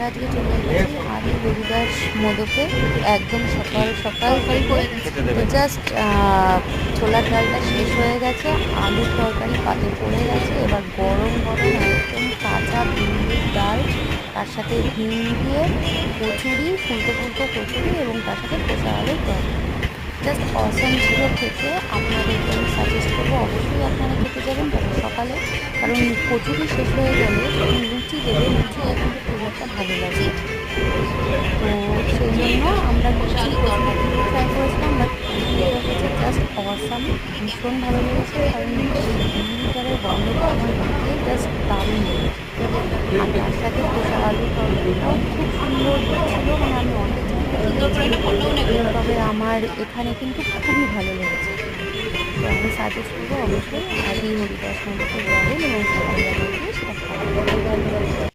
আমরা আজকে চলে এসেছি আদি হরিদাস মোদকে একদম সকাল সকাল থেকে। তো জাস্ট ছোলার ডালটা শেষ হয়ে গেছে, আলুর তরকারি পাতে পড়ে গেছে, এবার গরম গরম একদম কাঁচা বিউলির ডাল, তার সাথে হিং দিয়ে কচুরি, ফুলকো ফুলকো কচুরি এবং তার সাথে খোসা আলুর তরকারি। জাস্ট অসাম ছিল খেতে। আপনাদেরকে আমি সাজেস্ট করবো অবশ্যই আপনারা খেতে যাবেন, তবে সকালে, কারণ কচুরি শেষ হয়ে গেলে যখন লুচি দেবে, লুচিটা কিন্তু খুব একটা ভালো লাগে। তো সেই জন্য আমরা লুচি কচুরি কিন্তু ট্রাই করেছিলাম, বাট এটা হচ্ছে জাস্ট অসাম, ভীষণ ভালো লেগেছে। কারণ এই বিউলিটারের গন্ধটা আমার নাকে জাস্ট দারুণ লেগেছে। আর তার সাথে খোসা আলুর তরকারিটাও খুব সুন্দর ছিল, মানে আমি অনেক জায়গায় খেয়েছি, তবে আমার এখানে কিন্তু খুবই ভালো লেগেছে। তো আমি সাজেস্ট করবো অবশ্যই আদি হরিদাস মন্দিরে যাবেন এবং সকালবেলা উঠে সেটা খাবেন।